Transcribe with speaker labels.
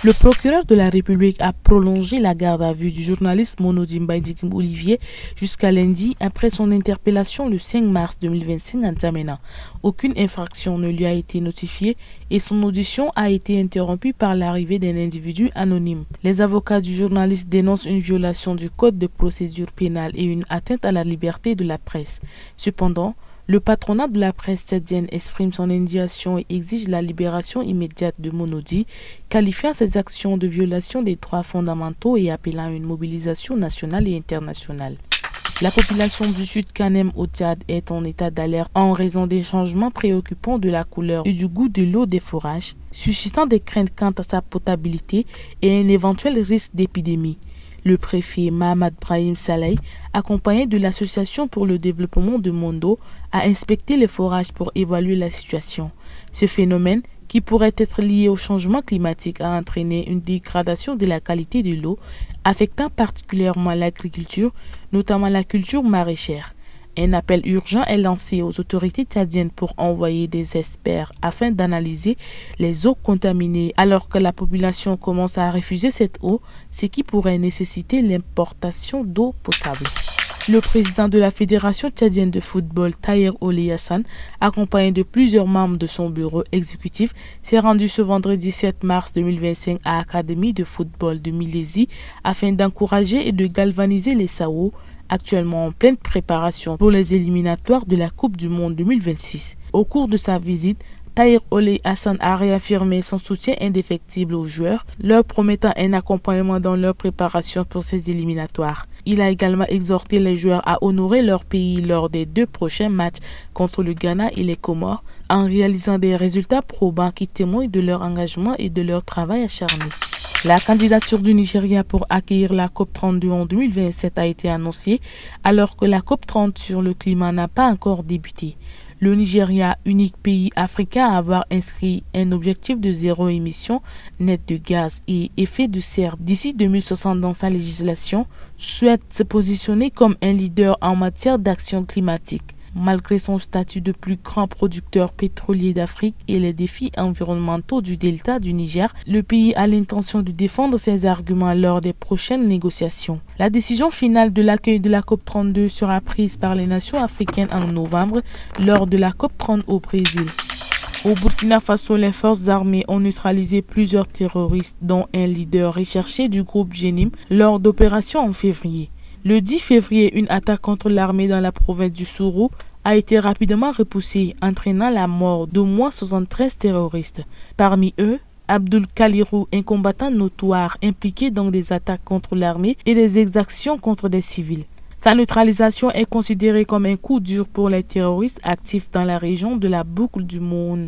Speaker 1: Le procureur de la République a prolongé la garde à vue du journaliste Monodi Mbaidikim Olivier jusqu'à lundi après son interpellation le 5 mars 2025 à N'Djamena. Aucune infraction ne lui a été notifiée et son audition a été interrompue par l'arrivée d'un individu anonyme. Les avocats du journaliste dénoncent une violation du code de procédure pénale et une atteinte à la liberté de la presse. Cependant, le patronat de la presse tchadienne exprime son indignation et exige la libération immédiate de Monodi, qualifiant ces actions de violation des droits fondamentaux et appelant à une mobilisation nationale et internationale. La population du Sud Kanem au Tchad est en état d'alerte en raison des changements préoccupants de la couleur et du goût de l'eau des forages, suscitant des craintes quant à sa potabilité et un éventuel risque d'épidémie. Le préfet Mahamad Brahim Saleh, accompagné de l'Association pour le développement de Mondo, a inspecté les forages pour évaluer la situation. Ce phénomène, qui pourrait être lié au changement climatique, a entraîné une dégradation de la qualité de l'eau, affectant particulièrement l'agriculture, notamment la culture maraîchère. Un appel urgent est lancé aux autorités tchadiennes pour envoyer des experts afin d'analyser les eaux contaminées alors que la population commence à refuser cette eau, ce qui pourrait nécessiter l'importation d'eau potable. Le président de la Fédération tchadienne de football, Taher Oley Hassan, accompagné de plusieurs membres de son bureau exécutif, s'est rendu ce vendredi 7 mars 2025 à l'Académie de football de Milésie afin d'encourager et de galvaniser les Sao, actuellement en pleine préparation pour les éliminatoires de la Coupe du Monde 2026. Au cours de sa visite, Taher Oley Hassan a réaffirmé son soutien indéfectible aux joueurs, leur promettant un accompagnement dans leur préparation pour ces éliminatoires. Il a également exhorté les joueurs à honorer leur pays lors des 2 prochains matchs contre le Ghana et les Comores, en réalisant des résultats probants qui témoignent de leur engagement et de leur travail acharné. La candidature du Nigeria pour accueillir la COP32 en 2027 a été annoncée alors que la COP30 sur le climat n'a pas encore débuté. Le Nigeria, unique pays africain à avoir inscrit un objectif de 0 émission nette de gaz et effet de serre d'ici 2060 dans sa législation, souhaite se positionner comme un leader en matière d'action climatique. Malgré son statut de plus grand producteur pétrolier d'Afrique et les défis environnementaux du delta du Niger, le pays a l'intention de défendre ses arguments lors des prochaines négociations. La décision finale de l'accueil de la COP32 sera prise par les nations africaines en novembre lors de la COP30 au Brésil. Au Burkina Faso, les forces armées ont neutralisé plusieurs terroristes, dont un leader recherché du groupe Jenim, lors d'opérations en février. Le 10 février, une attaque contre l'armée dans la province du Sourou a été rapidement repoussée, entraînant la mort d'au moins 73 terroristes. Parmi eux, Abdul Kalirou, un combattant notoire impliqué dans des attaques contre l'armée et des exactions contre des civils. Sa neutralisation est considérée comme un coup dur pour les terroristes actifs dans la région de la Boucle du Monde.